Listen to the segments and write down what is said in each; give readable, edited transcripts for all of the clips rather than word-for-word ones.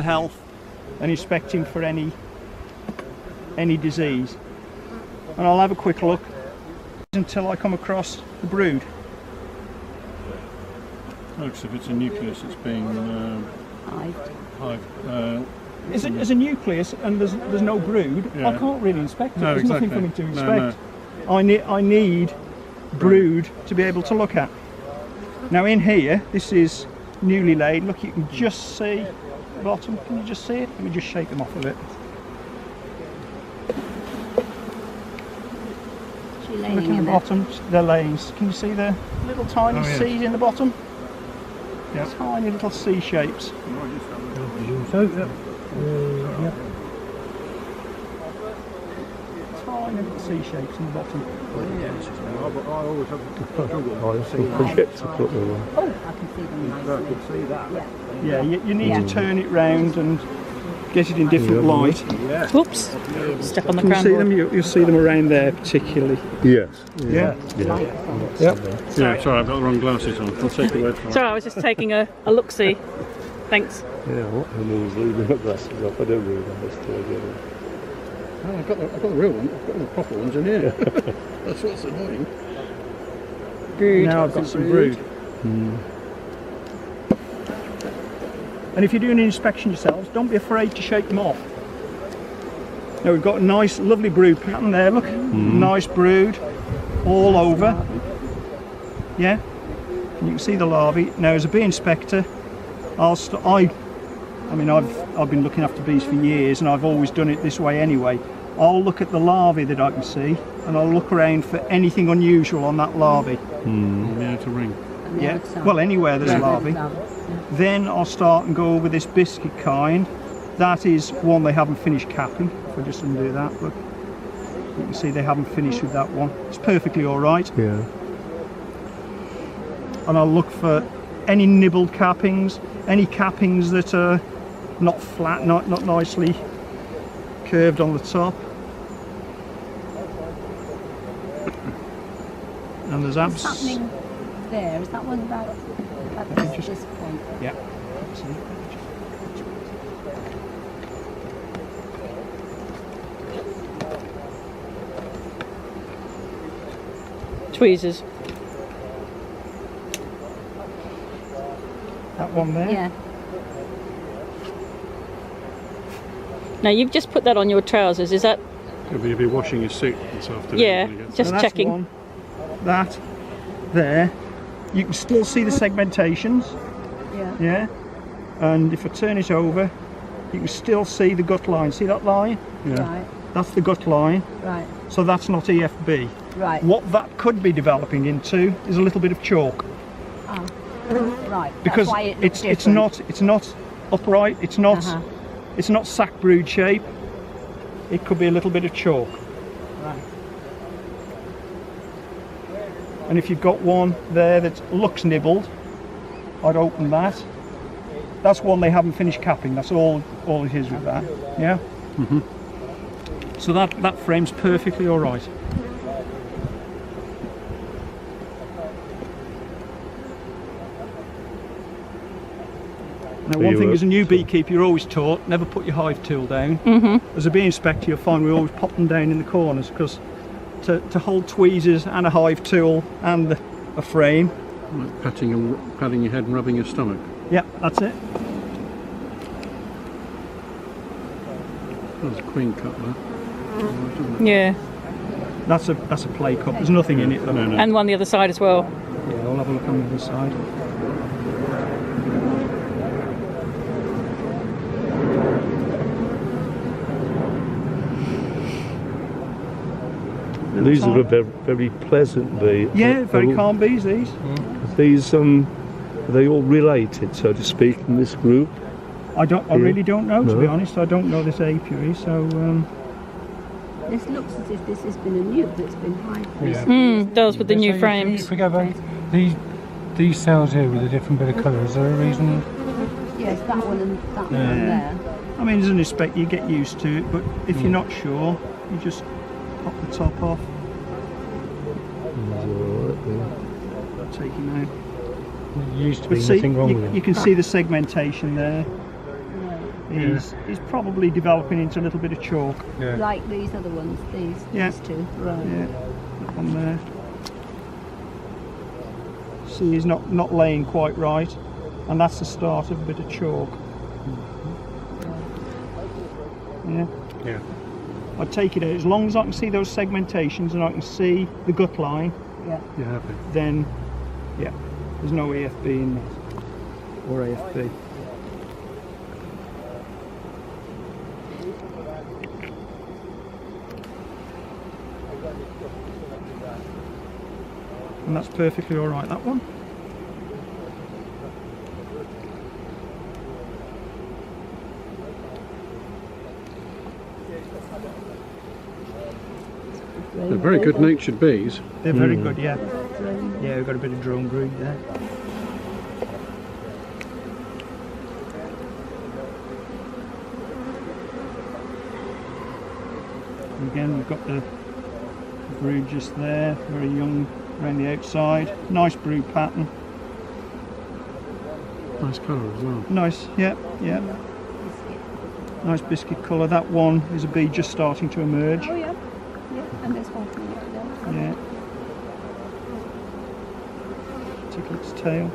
health and inspecting for any disease. And I'll have a quick look until I come across the brood. Looks if it's a nucleus, it's being hived. Is it as a nucleus and there's no brood? Yeah. I can't really inspect it. No, There's exactly. nothing for me to inspect. No. I need brood to be able to look at. Now in here, this is newly laid. Look, you can just see the bottom. Can you just see it? Let me just shake them off a bit. Look at the bottom, they're laying. Can you see the little tiny seed in the bottom? Yeah. Tiny little C shapes. Tiny little C shapes in the bottom. I always forget to put them on. Oh, I can see them nicely. I can see that. Yeah, you need to turn it round and get it in different light. Whoops, step on the Can you crown see board. them? You'll see them around there particularly. Yes. Yeah. Yeah, sorry, I've got the wrong glasses on. I'll take the word for it. Sorry, I was just taking a look-see. Thanks. Yeah, what? I'm always leaving my glasses off. I don't realise till I get them. Oh, I've got the real one. I've got the proper ones in here. That's what's annoying. Brood. Now I've got some brood. And if you're doing an inspection yourselves, don't be afraid to shake them off. Now we've got a nice, lovely brood pattern there. Look, nice brood all over. Yeah, and you can see the larvae. Now, as a bee inspector, I've been looking after bees for years, and I've always done it this way anyway. I'll look at the larvae that I can see, and I'll look around for anything unusual on that larvae. I'll be able to ring. Yeah, well, anywhere there's larvae. Then I'll start and go over this biscuit kind. That is one they haven't finished capping. If I just undo that, look. You can see they haven't finished with that one. It's perfectly all right. Yeah. And I'll look for any nibbled cappings, any cappings that are not flat, not nicely curved on the top. And there's What's happening there? Is that one about this point? Yeah. Tweezers. That one there. Yeah. Now you've just put that on your trousers. Is that? You'll be washing your suit this afternoon. Yeah. when you get Just So that's checking. one. That there. You can still see the segmentations. Yeah. Yeah. And if I turn it over, you can still see the gut line. See that line? Right. That's the gut line. Right. So that's not EFB. Right. What that could be developing into is a little bit of chalk, Oh. Right. because That's why it looks it's different. not upright. It's not Uh-huh. it's not sac brood shape. It could be a little bit of chalk. Right. And if you've got one there that looks nibbled, I'd open that. That's one they haven't finished capping. That's all it is with that. Yeah. So that frame's perfectly all right. Now, one thing as a new beekeeper, you're always taught, never put your hive tool down. As a bee inspector, you'll find we always pop them down in the corners, because to hold tweezers and a hive tool and a frame. Like patting your head and rubbing your stomach. Yeah, that's it. That's a queen cup there. Yeah. That's a play cup. There's nothing in it though. No. And one the other side as well. Yeah, I'll have a look on the other side. These are a very, very pleasant bee. Yeah, very calm bees, these. These are they all related, so to speak, in this group? I really don't know, to No. be honest. I don't know this apiary, so This looks as if this has been a nuke that's been hived recently. Does with the new frames. If we go back, these cells here with a different bit of colour, is there a reason? Yes, that one and that one there. I mean, as an inspector, you get used to it, but if you're not sure, you just pop the top off, take him out. There used to But be see, nothing wrong with you it. can see the segmentation there. is probably developing into a little bit of chalk. Yeah. Like these other ones, Yeah. these two. Right. Yeah, that one there. See, he's not laying quite right, and that's the start of a bit of chalk. Yeah. Yeah. I take it out as long as I can see those segmentations and I can see the gut line. Yeah. You're happy. Then, yeah, there's no AFB in that or AFB. And that's perfectly all right, that one. They're very good natured bees. They're very good, yeah. Yeah, we've got a bit of drone brood there. And again, we've got the brood just there, very young around the outside. Nice brood pattern. Nice colour as well. Nice, yeah, yeah. Nice biscuit colour. That one is a bee just starting to emerge. Oh yeah. Yeah. And there's one coming up there. Yeah. Tickle its tail.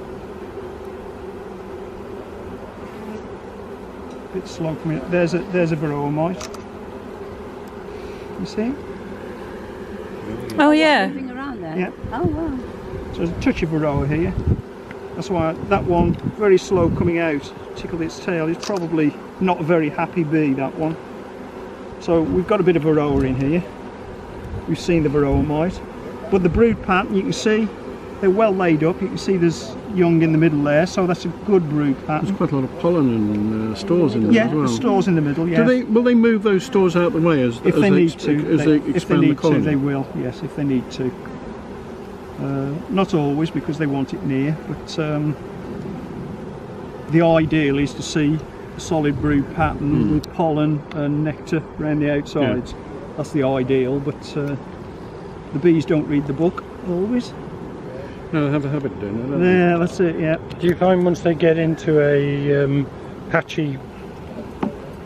Bit slow coming up. There's a varroa mite. You see? Oh yeah. Moving around there. Yeah. Oh wow. So there's a touch of varroa here. That's why that one, very slow coming out, tickled its tail. It's probably not a very happy bee, that one. So we've got a bit of varroa in here. We've seen the varroa mite. But the brood pattern, you can see, they're well laid up. You can see there's young in the middle there, so that's a good brood pattern. There's quite a lot of pollen and stores in there Yeah, as well. the stores in the middle, yeah. Will they move those stores out the way as If they need to, as they if they expand need the colony? to, they will. Yes, if they need to. Not always, because they want it near, but the ideal is to see a solid brood pattern with pollen and nectar around the outsides. Yeah. That's the ideal, but the bees don't read the book always. No, they have a habit of doing that, don't they? Yeah, that's it. Yeah. Do you find once they get into a patchy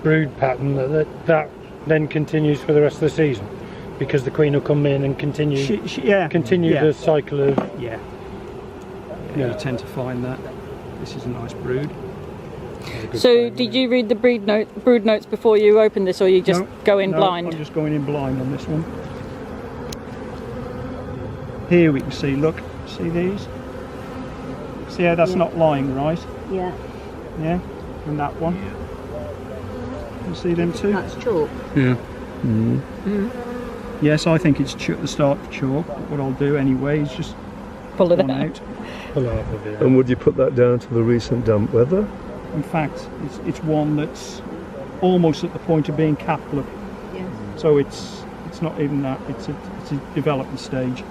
brood pattern that then continues for the rest of the season? Because the queen will come in and continue Yeah. the cycle of... Yeah. You tend to find that. This is a nice brood. So did you read the brood notes before you opened this, or you just go in blind? I'm just going in blind on this one. Here we can see, look, see these? See how that's not lying right? Yeah. Yeah, and that one. You see them too? That's chalk. Yeah. Yes, I think it's the start of chalk. But what I'll do anyway is just Pull it one out. out. Pull out of it. And would you put that down to the recent damp weather? In fact, it's one that's almost at the point of being capital. Yes. So it's not even that. It's a development stage.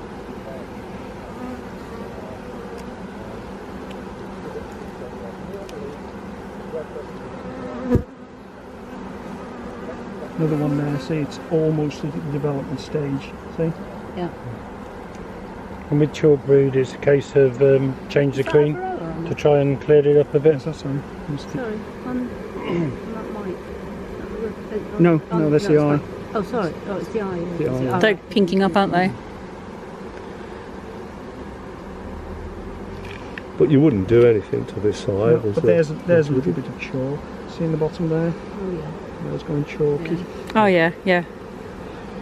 Another one there, see, it's almost at the development stage, see? Yeah. And with chalk brood, it's a case of change the queen to try and clear it up a bit. Yes, that's right. Sorry, on that mic. No, that's the eye. Oh, sorry. Oh, it's the eye. Yeah. The It's eye, yeah. They're pinking up, aren't they? But you wouldn't do anything to this side. No, is but there? there's a little bit of chalk. See in the bottom there? Oh, yeah. There's going chalky. Oh yeah, yeah.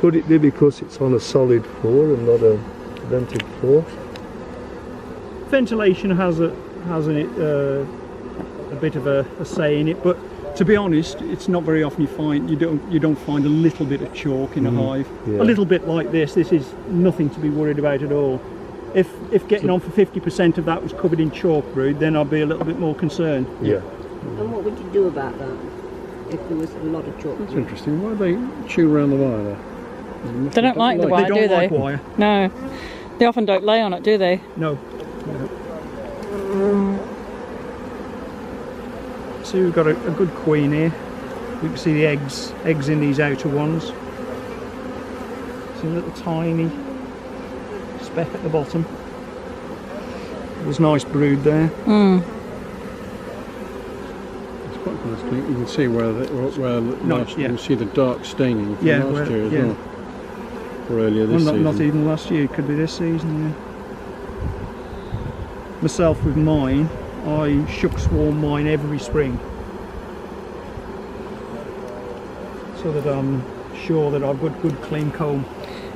Could it be because it's on a solid floor and not a vented floor? Ventilation has a bit of a say in it, but to be honest, it's not very often you don't find a little bit of chalk in a hive. Yeah. A little bit like this is nothing to be worried about at all. If getting on for 50% of that was covered in chalk brood, then I'd be a little bit more concerned. Yeah. And what would you do about that if there was a lot of chalk? That's interesting. Why do they chew around the wire there? They don't like the They wire, don't do like they? wire. No. They often don't lay on it, do they? No. So we've got a good queen here. We can see the eggs in these outer ones. See a little tiny speck at the bottom. There's nice brood there. quite nice. You can see where yeah. you can see the dark staining from Yeah, last year as yeah. well. Or earlier this Well, season. not even last year, it could be this season, yeah. Myself with mine, I shook swarm mine every spring. So that I'm sure that I've got good clean comb.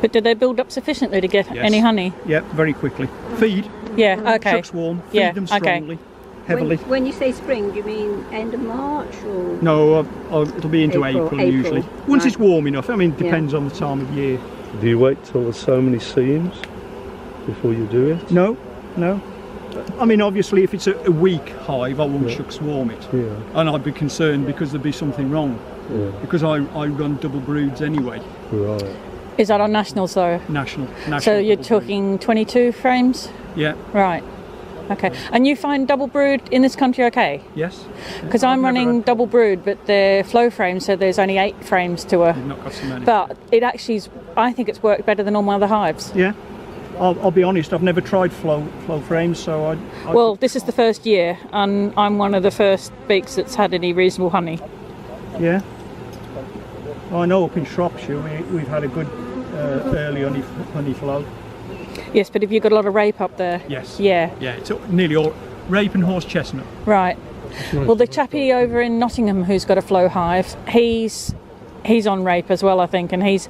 But did they build up sufficiently to get any honey? Yep, very quickly. Feed, Yeah, okay. shook swarm, feed them strongly, heavily. When you say spring, do you mean end of March or? No, it'll be into April usually. Once right. it's warm enough, I mean, it depends on the time of year. Do you wait till there's so many seams before you do it? No. I mean, obviously, if it's a weak hive, I won't shook swarm it. Yeah. And I'd be concerned because there'd be something wrong. Yeah. Because I run double broods anyway, Right. Is that on nationals though? national So you're double brood. talking 22 frames? Yeah, Right. Okay. And you find double brood in this country okay? yes. Because I've I'm never running double brood, but they're flow frames, so there's only 8 frames to a. You've not got so many. But it actually, I think it's worked better than all my other hives. Yeah, I'll be honest, I've never tried flow frames, so I Well, this is the first year, and I'm one of the first beaks that's had any reasonable honey. yeah. I know up in Shropshire we've had a good early honey flow. Yes, but have you got a lot of rape up there? Yes. Yeah. Yeah, it's nearly all rape and horse chestnut. Right. Well, the chappie over in Nottingham who's got a flow hive, he's on rape as well, I think, and he's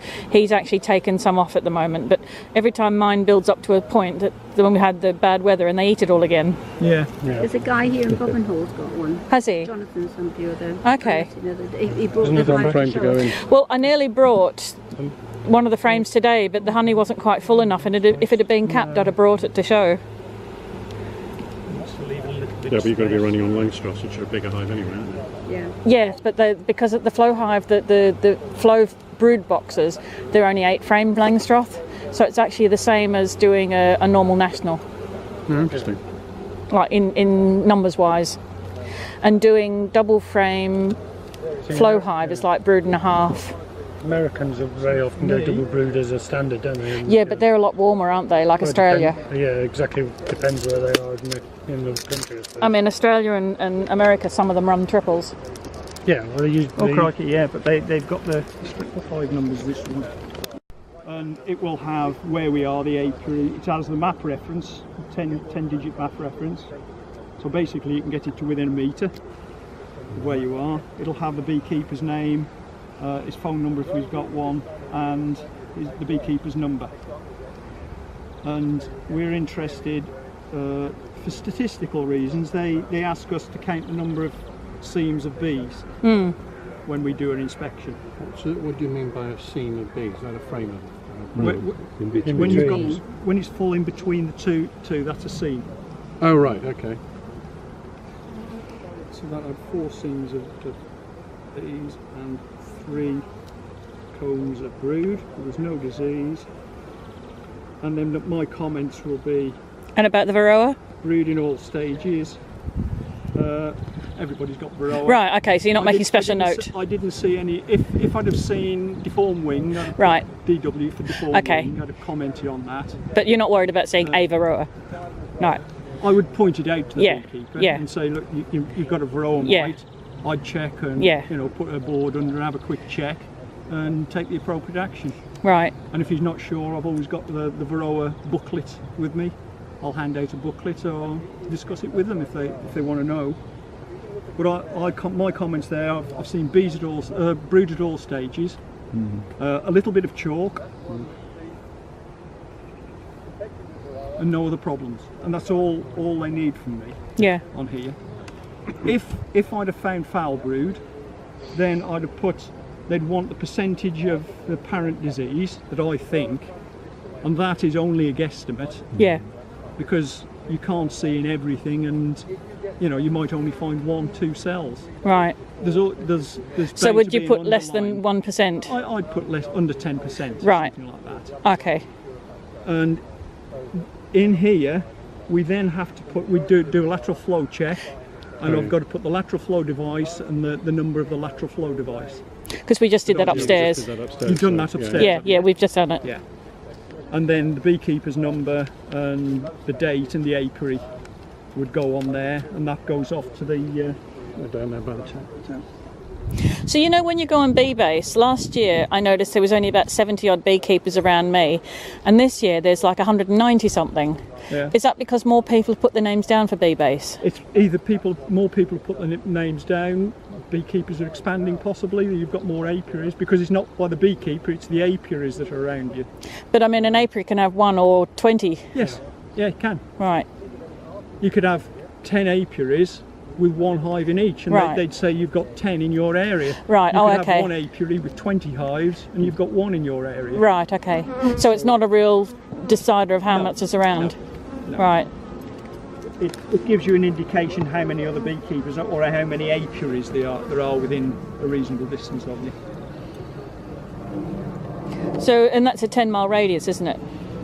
actually taken some off at the moment. But every time mine builds up to a point that when we had the bad weather and they eat it all again. Yeah. There's a guy here in Bovenhall's got one. Has he? Jonathan somebody or other. Okay. He brought Isn't the it on hive frame to go in? Well, I nearly brought one of the frames today, but the honey wasn't quite full enough, and if it had been capped, I'd have brought it to show. Just to leave a little bit Yeah, of but you've got to be space. running on Langstroths, which are a bigger hive anyway, aren't they? Yeah. Yes, but because of the flow hive, the flow brood boxes, they're only 8 frame Langstroth, so it's actually the same as doing a normal national, Oh, interesting. like in numbers wise. And doing double frame flow hive is like brood and a half. Americans very often go double brood as a standard, don't they? And, Yeah, but they're a lot warmer, aren't they? Like well, Australia. yeah, exactly. Depends where they are in the country. I suppose. I mean, Australia and America, some of them run triples. Yeah, well, they use. Oh crikey, yeah, but they've got the hive numbers, this one. And it will have where we are, the apiary. It has the map reference, 10-digit map reference. So basically you can get it to within a metre of where you are. It'll have the beekeeper's name, his phone number if he's got one, and the beekeeper's number. And we're interested, for statistical reasons, they ask us to count the number of seams of bees when we do an inspection. What do you mean by a seam of bees? Is that a frame of In between. When you've got, when it's falling between the two, that's a seam. Oh, right, okay. So that had 4 seams of bees and 3 combs of brood. There was no disease. And then my comments will be And about the Varroa? brood in all stages. Everybody's got Varroa. Right, okay, so you're not making special note. I didn't see any. If I'd have seen deformed wing, I'd have Right. DW for deformed Okay. wing, I'd have commented on that. But you're not worried about seeing a Varroa? No. I would point it out to the Yeah, beekeeper yeah. and say, look, you've got a Varroa Yeah. mite. I'd check and Yeah. put a board under and have a quick check and take the appropriate action. Right. And if he's not sure, I've always got the Varroa booklet with me. I'll hand out a booklet or discuss it with them if they want to know. But my comments there, I've seen bees at all, brood at all stages, a little bit of chalk, and no other problems. And that's all they need from me Yeah. on here. If I'd have found foul brood, then I'd have put, they'd want the percentage of the parent disease that I think, and that is only a guesstimate Yeah. because you can't see in everything, and you might only find 1-2 cells. Right. There's So bound would to you be put an less than underlying- 1%? I'd put less, under 10%, Right. something like that. Okay. And in here, we then have to we do a lateral flow check, and I've got to put the lateral flow device and the number of the lateral flow device. Because we just did that Yeah, we upstairs. Is that upstairs? You've done that So, upstairs. Yeah, we've just done it. Yeah. And then the beekeeper's number and the date and the apiary would go on there, and that goes off to the down there by the tap. So you know, when you go on bee base, last year I noticed there was only about 70 odd beekeepers around me, and this year there's like 190 something. Yeah. Is that because more people have put their names down for bee base? It's either more people have put their names down, beekeepers are expanding possibly, you've got more apiaries, because it's not by the beekeeper, it's the apiaries that are around you. But I mean, an apiary can have 1 or 20. Yes, yeah, it can. Right. You could have 10 apiaries with 1 hive in each, and Right. they'd say you've got 10 in your area. Right, you oh, could okay. have 1 apiary with 20 hives, and you've got 1 in your area. Right, okay. So it's not a real decider of how No, much is around? no. Right. It gives you an indication how many other beekeepers or how many apiaries there are within a reasonable distance of you. So, and that's a 10-mile radius, isn't it?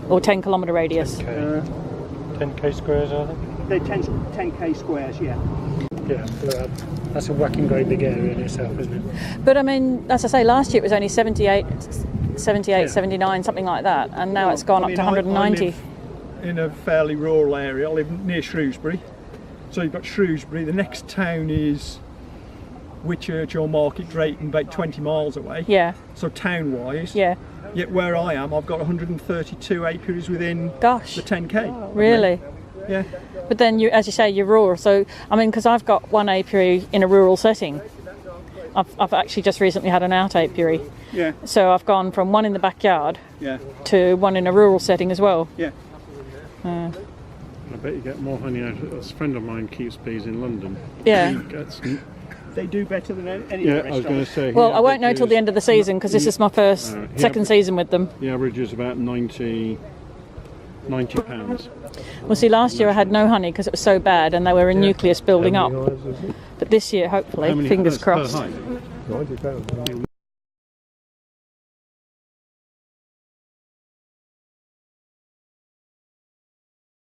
Or 10-kilometre radius? 10k squares, I think. They're 10k squares, yeah. Yeah, so that's a whacking great big area in itself, isn't it? But I mean, as I say, last year it was only 78, Yeah. 79, something like that, and now it's gone up to 190. I live in a fairly rural area. I live near Shrewsbury. So you've got Shrewsbury, the next town is Whitchurch or Market Drayton, about 20 miles away. Yeah, So town-wise. yeah. Yet where I am, I've got 132 apiaries within Gosh, the 10k. really? Yeah. But then, you, as you say, you're rural. So, I mean, because I've got 1 apiary in a rural setting. I've actually just recently had an out apiary. Yeah. So I've gone from 1 in the backyard Yeah. to 1 in a rural setting as well. Yeah. I bet you get more honey out of it. A friend of mine keeps bees in London. Yeah. He gets, They do better than any yeah, of the I was rest going of to us. say. Well, I won't know till the end of the season because this is my second season with them. The average is about 90 pounds. Well, see, last year I had no honey because it was so bad and they were a nucleus building up. But this year, hopefully, fingers per crossed. hive? 90 pounds.